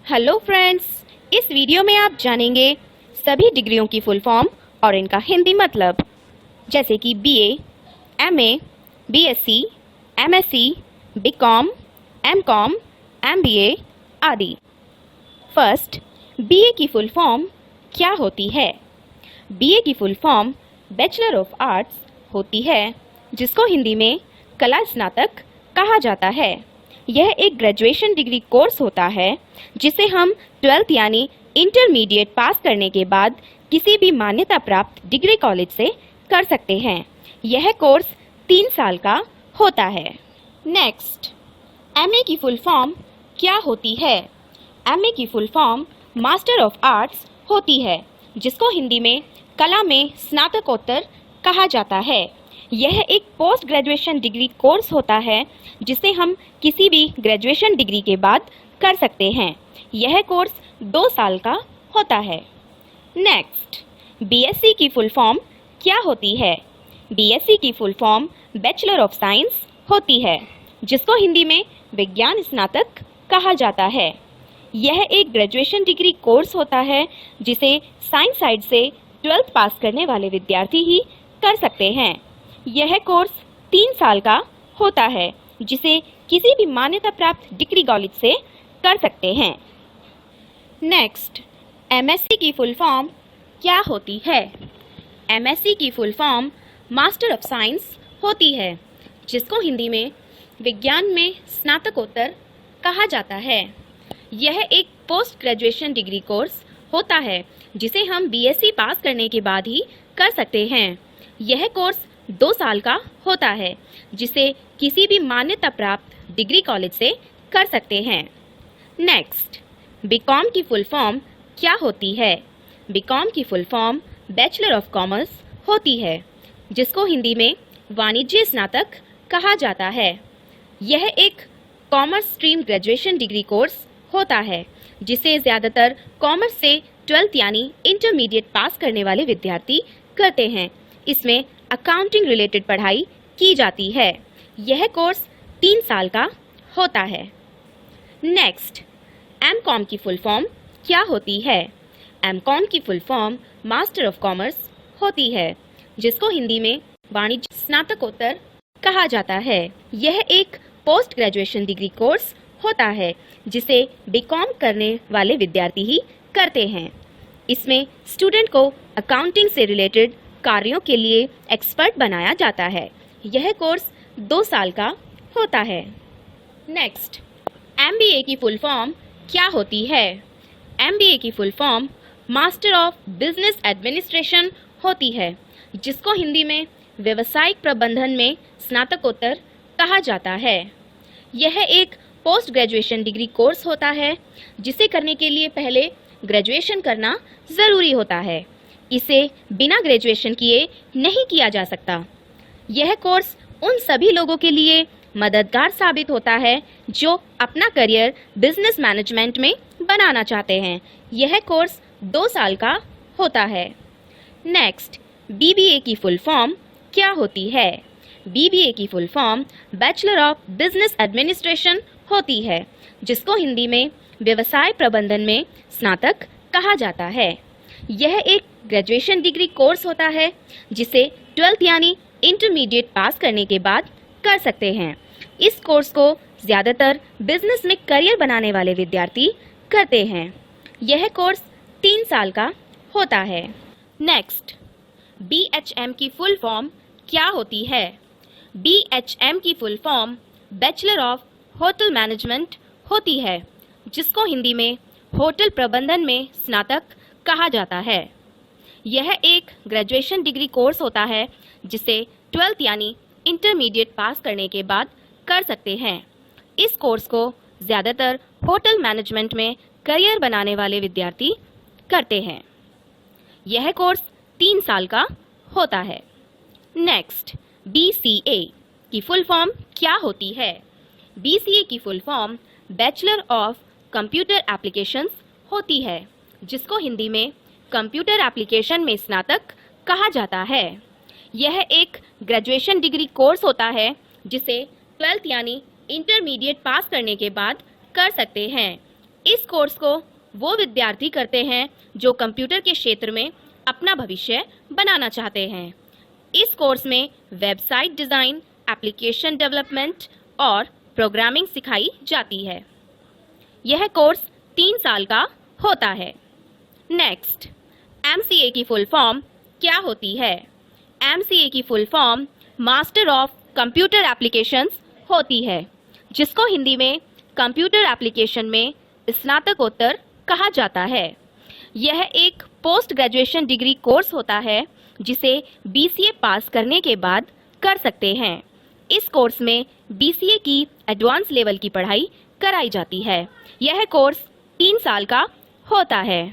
Hello friends, इस video में आप जानेंगे सभी डिग्रियों की फुल फॉर्म और इनका हिंदी मतलब, जैसे कि BA, MA, BSc, MSc, BCom, MCom, MBA आदि। फर्स्ट, बीए की फुल फॉर्म क्या होती है? बीए की full form bachelor of arts होती है, जिसको हिंदी में कला स्नातक कहा जाता है। यह एक ग्रेजुएशन डिग्री कोर्स होता है जिसे हम 12th यानी इंटरमीडिएट पास करने के बाद किसी भी मान्यता प्राप्त डिग्री कॉलेज से कर सकते हैं। यह कोर्स 3 साल का होता है। नेक्स्ट, एमए की फुल फॉर्म क्या होती है? एमए की full form master of arts होती है, जिसको हिंदी में कला में स्नातकोत्तर कहा जाता है। यह एक पोस्ट ग्रेजुएशन डिग्री कोर्स होता है जिसे हम किसी भी ग्रेजुएशन डिग्री के बाद कर सकते हैं। यह कोर्स 2 साल का होता है। नेक्स्ट, बीएससी की फुल फॉर्म क्या होती है? बीएससी की full form bachelor of science होती है, जिसको हिंदी में विज्ञान स्नातक कहा जाता है। यह एक ग्रेजुएशन डिग्री कोर्स होता है जिसे साइंस साइड से 12th पास करने वाले विद्यार्थी ही कर सकते हैं। यह कोर्स 3 साल का होता है, जिसे किसी भी मान्यता प्राप्त डिग्री कॉलेज से कर सकते हैं। नेक्स्ट, एमएससी की फुल फॉर्म क्या होती है? एमएससी की full form master of science होती है, जिसको हिंदी में विज्ञान में स्नातकोत्तर कहा जाता है। यह एक पोस्ट ग्रेजुएशन डिग्री कोर्स होता है जिसे हम बीएससी पास करने के बाद ही कर सकते हैं। यह कोर्स 2 साल का होता है, जिसे किसी भी मान्यता प्राप्त डिग्री कॉलेज से कर सकते हैं। नेक्स्ट, बीकॉम की फुल फॉर्म क्या होती है? बीकॉम की full form bachelor of commerce होती है, जिसको हिंदी में वाणिज्य स्नातक कहा जाता है। यह एक commerce stream graduation degree course होता है जिसे ज़्यादातर कॉमर्स से 12th यानी इंटरमीडिएट पास करने वाले विद्यार्थी करते हैं। इसमें अकाउंटिंग रिलेटेड पढ़ाई की जाती है। यह कोर्स 3 साल का होता है। नेक्स्ट, एमकॉम की फुल फॉर्म क्या होती है? एमकॉम की full form master of commerce होती है, जिसको हिंदी में वाणिज्य स्नातकोत्तर कहा जाता है। यह एक पोस्ट ग्रेजुएशन डिग्री कोर्स होता है जिसे बीकॉम करने वाले विद्यार्थी ही करते हैं। इसमें स्टूडेंट को अकाउंटिंग से रिलेटेड कार्यों के लिए एक्सपर्ट बनाया जाता है। यह कोर्स 2 साल का होता है। नेक्स्ट, एमबीए की फुल फॉर्म क्या होती है? एमबीए की full form master of business administration होती है, जिसको हिंदी में व्यवसायिक प्रबंधन में स्नातकोत्तर कहा जाता है। यह एक पोस्ट ग्रेजुएशन डिग्री कोर्स होता है जिसे करने के लिए पहले ग्रेजुएशन करना ज़रूरी होता है। इसे बिना ग्रेजुएशन किए नहीं किया जा सकता। यह कोर्स उन सभी लोगों के लिए मददगार साबित होता है जो अपना करियर बिजनेस मैनेजमेंट में बनाना चाहते हैं। यह कोर्स 2 साल का होता है। नेक्स्ट, बीबीए की फुल फॉर्म क्या होती है? बीबीए की full form bachelor of business administration होती है, जिसको हिंदी में व्यवसाय प्रबंधन में स्नातक कहा जाता है। यह एक ग्रेजुएशन डिग्री कोर्स होता है जिसे 12th यानी इंटरमीडिएट पास करने के बाद कर सकते हैं। इस कोर्स को ज़्यादातर बिजनेस में करियर बनाने वाले विद्यार्थी करते हैं। यह कोर्स 3 साल का होता है। नेक्स्ट, बीएचएम की फुल फॉर्म क्या होती है? बीएचएम की full form bachelor of hotel management होती है, जिसको हिंदी में होटल प्रबंधन में स्नातक कहा जाता है। यह एक ग्रेजुएशन डिग्री कोर्स होता है जिसे 12th यानी इंटरमीडिएट पास करने के बाद कर सकते हैं। इस कोर्स को ज़्यादातर होटल मैनेजमेंट में करियर बनाने वाले विद्यार्थी करते हैं। यह कोर्स 3 साल का होता है। नेक्स्ट, बीसीए की फुल फॉर्म क्या होती है? बीसीए की full form bachelor of computer applications होती है, जिसको हिंदी में कंप्यूटर एप्लीकेशन में स्नातक कहा जाता है। यह एक ग्रेजुएशन डिग्री कोर्स होता है जिसे 12th यानी इंटरमीडिएट पास करने के बाद कर सकते हैं। इस कोर्स को वो विद्यार्थी करते हैं जो कंप्यूटर के क्षेत्र में अपना भविष्य बनाना चाहते हैं। इस कोर्स में वेबसाइट डिज़ाइन, एप्लीकेशन डेवलपमेंट और प्रोग्रामिंग सिखाई जाती है। यह कोर्स 3 साल का होता है। नेक्स्ट, MCA की फुल फॉर्म क्या होती है? MCA की full form master of computer applications होती है, जिसको हिंदी में कंप्यूटर एप्लीकेशन में स्नातकोत्तर कहा जाता है। यह एक पोस्ट ग्रेजुएशन डिग्री कोर्स होता है जिसे BCA पास करने के बाद कर सकते हैं। इस कोर्स में BCA की एडवांस लेवल की पढ़ाई कराई जाती है। यह कोर्स 3 साल का होता है।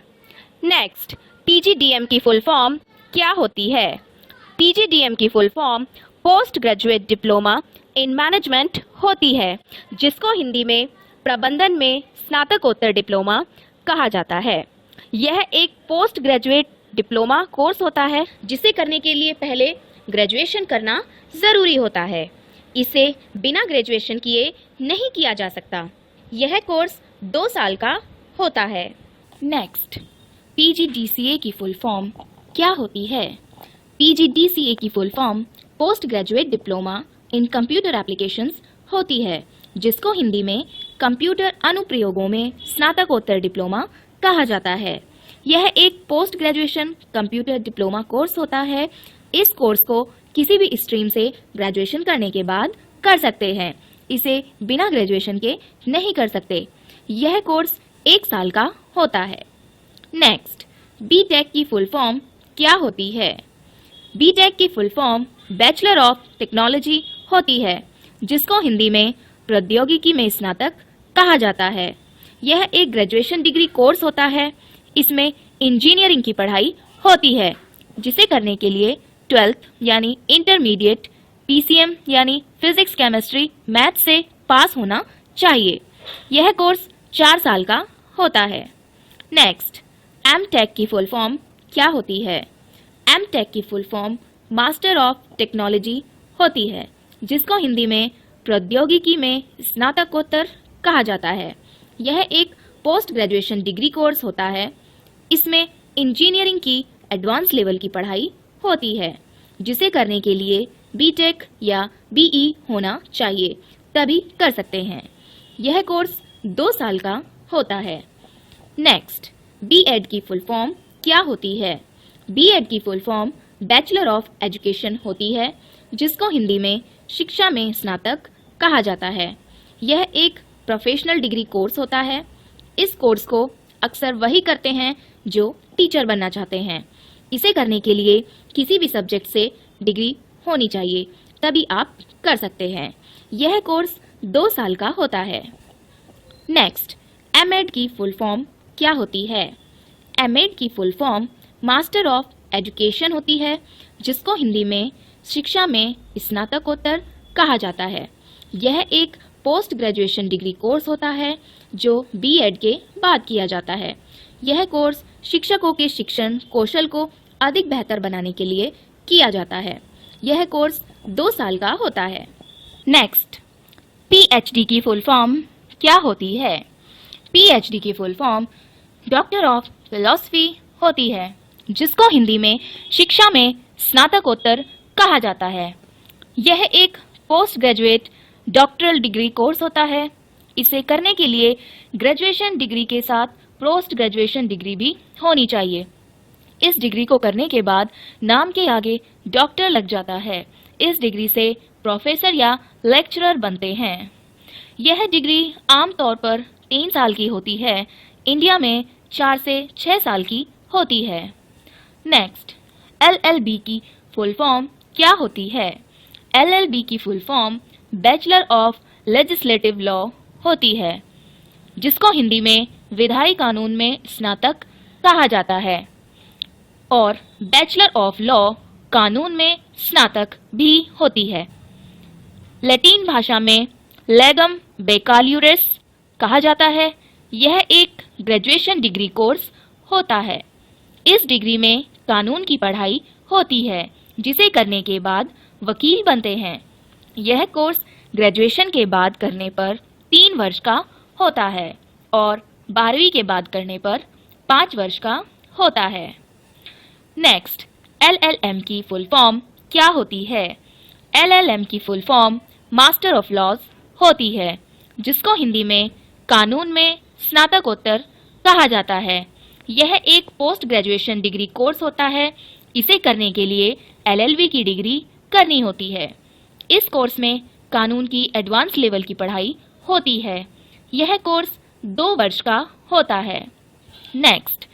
नेक्स्ट, PGDM की फुल फॉर्म क्या होती है? PGDM की full form post graduate diploma in management होती है, जिसको हिंदी में प्रबंधन में स्नातकोत्तर डिप्लोमा कहा जाता है। यह एक पोस्ट ग्रेजुएट डिप्लोमा कोर्स होता है जिसे करने के लिए पहले ग्रेजुएशन करना ज़रूरी होता है। इसे बिना ग्रेजुएशन किए नहीं किया जा सकता। यह कोर्स 2 साल का होता है। नेक्स्ट, PGDCA की फुल फॉर्म क्या होती है? PGDCA की full form post graduate diploma in computer applications होती है, जिसको हिंदी में कंप्यूटर अनुप्रयोगों में स्नातकोत्तर डिप्लोमा कहा जाता है। यह एक post graduation computer diploma course होता है। इस कोर्स को किसी भी स्ट्रीम से ग्रेजुएशन करने के बाद कर सकते हैं। इसे बिना ग्रेजुएशन के नहीं कर सकते। यह कोर्स 1 साल का होता है। नेक्स्ट, BTech की फुल फॉर्म क्या होती है? BTech की full form bachelor of technology होती है, जिसको हिंदी में प्रौद्योगिकी में स्नातक कहा जाता है। यह एक ग्रेजुएशन डिग्री कोर्स होता है। इसमें इंजीनियरिंग की पढ़ाई होती है, जिसे करने के लिए 12th यानी इंटरमीडिएट PCM यानी फिजिक्स, केमिस्ट्री, मैथ से पास होना चाहिए। यह कोर्स 4 साल का होता है। नेक्स्ट, MTech की फुल फॉर्म क्या होती है? MTech की full form master of technology होती है, जिसको हिंदी में प्रौद्योगिकी में स्नातकोत्तर कहा जाता है। यह एक पोस्ट ग्रेजुएशन डिग्री कोर्स होता है। इसमें इंजीनियरिंग की एडवांस लेवल की पढ़ाई होती है, जिसे करने के लिए BTech या BE होना चाहिए, तभी कर सकते हैं। यह कोर्स 2 साल का होता है। नेक्स्ट, B.Ed की फुल फॉर्म क्या होती है? B.Ed की full form bachelor of education होती है, जिसको हिंदी में शिक्षा में स्नातक कहा जाता है। यह एक प्रोफेशनल डिग्री कोर्स होता है। इस कोर्स को अक्सर वही करते हैं जो टीचर बनना चाहते हैं। इसे करने के लिए किसी भी सब्जेक्ट से डिग्री होनी चाहिए, तभी आप कर सकते हैं। यह कोर्स 2 साल का होता है। नेक्स्ट, M.Ed की फुल फॉर्म क्या होती है? M.Ed की full form master of education होती है, जिसको हिंदी में शिक्षा में स्नातकोत्तर कहा जाता है। यह एक पोस्ट ग्रेजुएशन डिग्री कोर्स होता है जो B.Ed के बाद किया जाता है। यह कोर्स शिक्षकों के शिक्षण कौशल को अधिक बेहतर बनाने के लिए किया जाता है। यह कोर्स 2 साल का होता है। नेक्स्ट, PhD की फुल फॉर्म क्या होती है? PhD की full form doctor of philosophy होती है, जिसको हिंदी में शिक्षा में स्नातकोत्तर कहा जाता है। यह एक post graduate doctoral degree course होता है। इसे करने के लिए ग्रेजुएशन डिग्री के साथ पोस्ट ग्रेजुएशन डिग्री भी होनी चाहिए। इस डिग्री को करने के बाद नाम के आगे डॉक्टर लग जाता है। इस डिग्री से प्रोफेसर या लेक्चरर बनते हैं। यह डिग्री आमतौर पर 3 साल की होती है। इंडिया में 4 से 6 साल की होती है। नेक्स्ट, LLB की फुल फॉर्म क्या होती है? LLB की full form bachelor of legislative law होती है, जिसको हिंदी में विधायी कानून में स्नातक कहा जाता है और बैचलर ऑफ लॉ कानून में स्नातक भी होती है। लैटिन भाषा में लेगम बेकाल्यूरेस कहा जाता है। यह एक ग्रेजुएशन डिग्री कोर्स होता है। इस डिग्री में कानून की पढ़ाई होती है, जिसे करने के बाद वकील बनते हैं। यह कोर्स ग्रेजुएशन के बाद करने पर 3 वर्ष का होता है और 12वीं के बाद करने पर 5 वर्ष का होता है। नेक्स्ट, LLM की फुल फॉर्म क्या होती है? LLM की full form master of laws होती है, जिसको हिंदी में कानून में स्नातकोत्तर कहा जाता है। यह एक पोस्ट ग्रेजुएशन डिग्री कोर्स होता है। इसे करने के लिए LLB की डिग्री करनी होती है। इस कोर्स में कानून की एडवांस लेवल की पढ़ाई होती है। यह कोर्स 2 वर्ष का होता है। नेक्स्ट,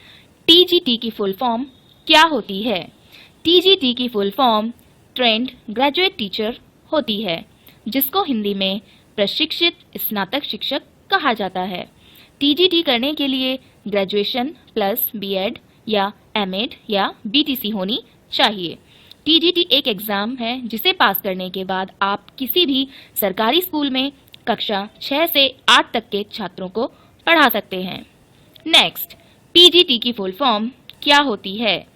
TGT की फुल फॉर्म क्या होती है? TGT की full form trained graduate teacher होती है, जिसको हिंदी में प्रशिक्षित स्नातक शिक्षक कहा जाता है। TGT करने के लिए ग्रेजुएशन प्लस B.Ed या M.Ed या BTC होनी चाहिए। TGT एक एग्जाम है जिसे पास करने के बाद आप किसी भी सरकारी स्कूल में कक्षा 6 से 8 तक के छात्रों को पढ़ा सकते हैं। नेक्स्ट, PGT की फुल फॉर्म क्या होती है?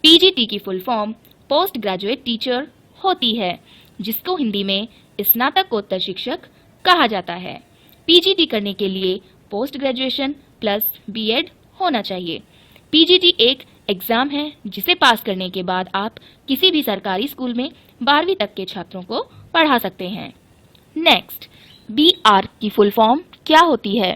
PGT की full form post graduate teacher होती है, जिसको हिंदी में स्नातकोत्तर शिक्षक कहा जाता है। PGT करने के लिए पोस्ट ग्रेजुएशन प्लस B.Ed होना चाहिए। PGT एक एग्जाम है जिसे पास करने के बाद आप किसी भी सरकारी स्कूल में 12वीं तक के छात्रों को पढ़ा सकते हैं। नेक्स्ट, BR की फुल फॉर्म क्या होती है?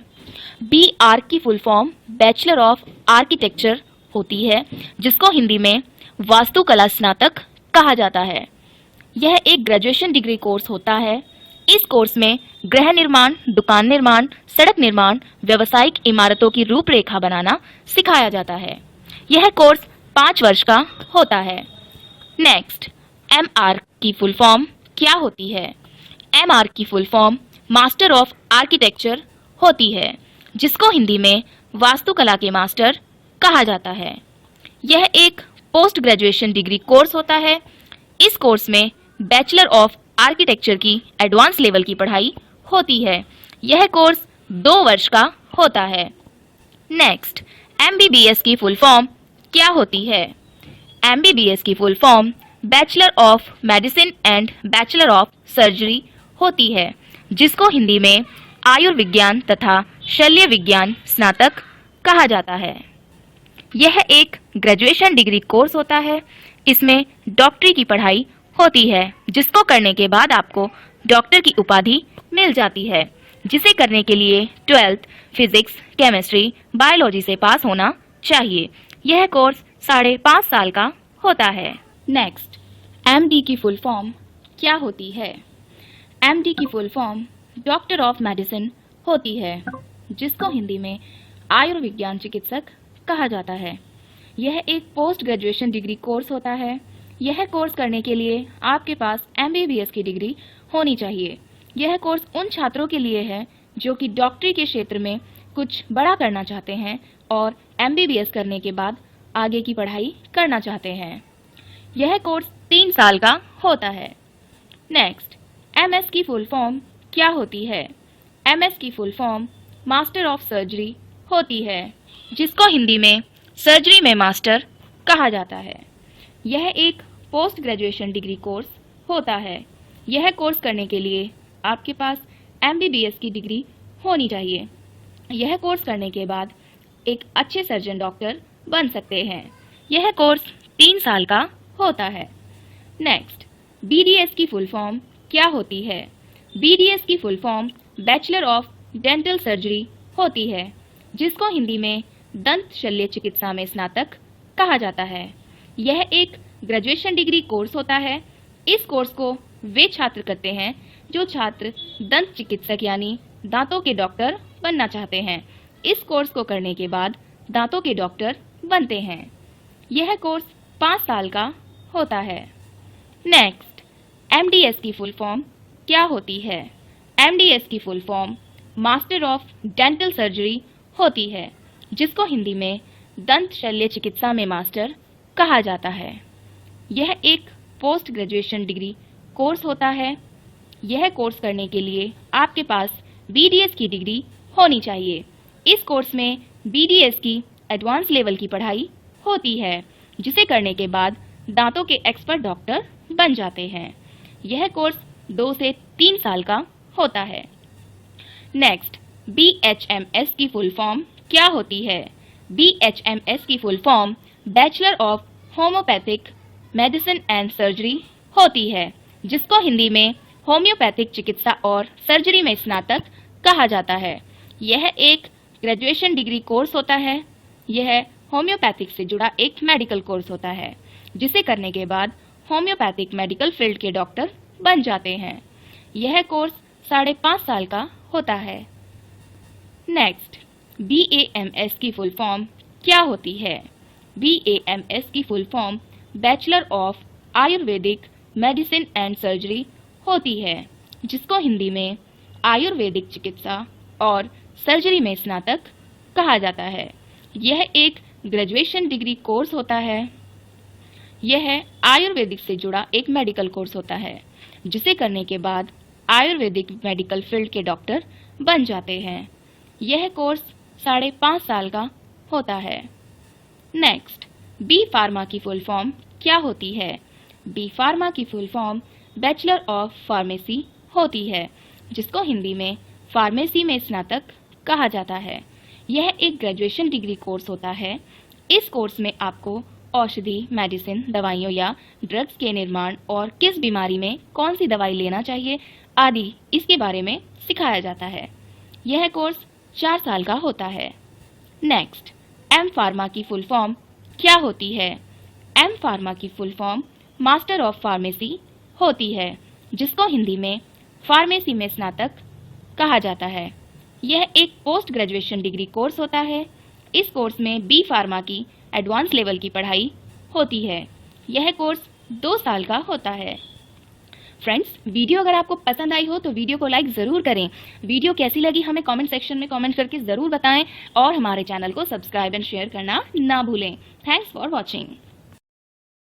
BR की full form bachelor of architecture होती है, जिसको हिंदी में वास्तुकला स्नातक कहा जाता है। यह एक ग्रेजुएशन डिग्री कोर्स होता है। इस कोर्स में गृह निर्माण, दुकान निर्माण, सड़क निर्माण, व्यावसायिक इमारतों की रूपरेखा बनाना सिखाया जाता है। यह कोर्स 5 वर्ष का होता है। नेक्स्ट, MR की फुल फॉर्म क्या होती है? MR की full form master of architecture होती है, जिसको हिंदी में वास्तुकला के मास्टर कहा जाता है। यह एक पोस्ट ग्रेजुएशन डिग्री कोर्स होता है। इस कोर्स में बैचलर ऑफ आर्किटेक्चर की एडवांस लेवल की पढ़ाई होती है। यह कोर्स 2 वर्ष का होता है। नेक्स्ट, MBBS की फुल फॉर्म क्या होती है? MBBS की full form bachelor of medicine and bachelor of surgery होती है, जिसको हिंदी में आयुर्विज्ञान तथा शल्य विज्ञान स्नातक कहा जाता है। यह एक ग्रेजुएशन डिग्री कोर्स होता है। इसमें डॉक्टरी की पढ़ाई होती है, जिसको करने के बाद आपको डॉक्टर की उपाधि मिल जाती है, जिसे करने के लिए 12th फिजिक्स, केमिस्ट्री, बायोलॉजी से पास होना चाहिए। यह कोर्स 5.5 साल का होता है। नेक्स्ट, MD की फुल फॉर्म क्या होती है? MD की full form doctor of medicine होती है, जिसको हिंदी में आयुर्विज्ञान चिकित्सक कहा जाता है। यह एक पोस्ट ग्रेजुएशन डिग्री कोर्स होता है। यह कोर्स करने के लिए आपके पास MBBS की डिग्री होनी चाहिए। यह कोर्स उन छात्रों के लिए है जो कि डॉक्टरी के क्षेत्र में कुछ बड़ा करना चाहते हैं और MBBS करने के बाद आगे की पढ़ाई करना चाहते हैं। यह कोर्स 3 साल का होता है। नेक्स्ट, MS की फुल फॉर्म क्या होती है? MS की full form master of surgery होती है, जिसको हिंदी में सर्जरी में मास्टर कहा जाता है। यह एक पोस्ट ग्रेजुएशन डिग्री कोर्स होता है। यह कोर्स करने के लिए आपके पास MBBS की डिग्री होनी चाहिए। यह कोर्स करने के बाद एक अच्छे सर्जन डॉक्टर बन सकते हैं। यह कोर्स 3 साल का होता है। नेक्स्ट, BDS की फुल फॉर्म क्या होती है? BDS की full form bachelor of dental surgery होती है, जिसको हिंदी में दंत शल्य चिकित्सा में स्नातक कहा जाता है। यह एक ग्रेजुएशन डिग्री कोर्स होता है। इस कोर्स को वे छात्र करते हैं जो छात्र दंत चिकित्सक यानी दांतों के डॉक्टर बनना चाहते हैं। इस कोर्स को करने के बाद दांतों के डॉक्टर बनते हैं। यह कोर्स 5 साल का होता है। नेक्स्ट, MDS की फुल फॉर्म क्या होती है? MDS की full form master of dental surgery होती है, जिसको हिंदी में दंत शल्य चिकित्सा में मास्टर कहा जाता है। यह एक पोस्ट ग्रेजुएशन डिग्री कोर्स होता है। यह कोर्स करने के लिए आपके पास BDS की डिग्री होनी चाहिए। इस कोर्स में BDS की एडवांस लेवल की पढ़ाई होती है, जिसे करने के बाद दांतों के एक्सपर्ट डॉक्टर बन जाते हैं। यह कोर्स 2 से 3 साल का होता है। नेक्स्ट, BHMS की फुल फॉर्म क्या होती है? BHMS की full form bachelor of homeopathic medicine and surgery होती है, जिसको हिंदी में होम्योपैथिक चिकित्सा और सर्जरी में स्नातक कहा जाता है। यह एक ग्रेजुएशन डिग्री कोर्स होता है। यह होम्योपैथिक से जुड़ा एक मेडिकल कोर्स होता है, जिसे करने के बाद होम्योपैथिक मेडिकल फील्ड के डॉक्टर बन जाते हैं। यह कोर्स 5.5 साल का होता है। नेक्स्ट, BAMS की फुल फॉर्म क्या होती है? BAMS की full form bachelor of Ayurvedic medicine and surgery होती है, जिसको हिंदी में आयुर्वेदिक चिकित्सा और सर्जरी में स्नातक कहा जाता है। यह एक ग्रेजुएशन डिग्री कोर्स होता है। यह आयुर्वेदिक से जुड़ा एक मेडिकल कोर्स होता है, जिसे करने के बाद आयुर्वेदिक मेडिकल फील्ड के डॉक्टर बन जाते हैं। यह कोर्स 5.5 साल का होता है। नेक्स्ट, बी फार्मा की फुल फॉर्म क्या होती है? बी फार्मा की full form bachelor of pharmacy होती है, जिसको हिंदी में फार्मेसी में स्नातक कहा जाता है। यह एक ग्रेजुएशन डिग्री कोर्स होता है। इस कोर्स में आपको औषधि, मेडिसिन, दवाइयों या ड्रग्स के निर्माण और किस बीमारी में कौन सी दवाई लेना चाहिए आदि इसके बारे में सिखाया जाता है। यह कोर्स 4 साल का होता है। नेक्स्ट, एम फार्मा की फुल फॉर्म क्या होती है? एम फार्मा की full form master of pharmacy होती है, जिसको हिंदी में फार्मेसी में स्नातक कहा जाता है। यह एक पोस्ट ग्रेजुएशन डिग्री कोर्स होता है। इस कोर्स में बी फार्मा की एडवांस लेवल की पढ़ाई होती है। यह कोर्स 2 साल का होता है। फ्रेंड्स, वीडियो अगर आपको पसंद आई हो तो वीडियो को लाइक ज़रूर करें। वीडियो कैसी लगी हमें कमेंट सेक्शन में कमेंट करके ज़रूर बताएं और हमारे चैनल को सब्सक्राइब एंड शेयर करना ना भूलें। Thanks for watching.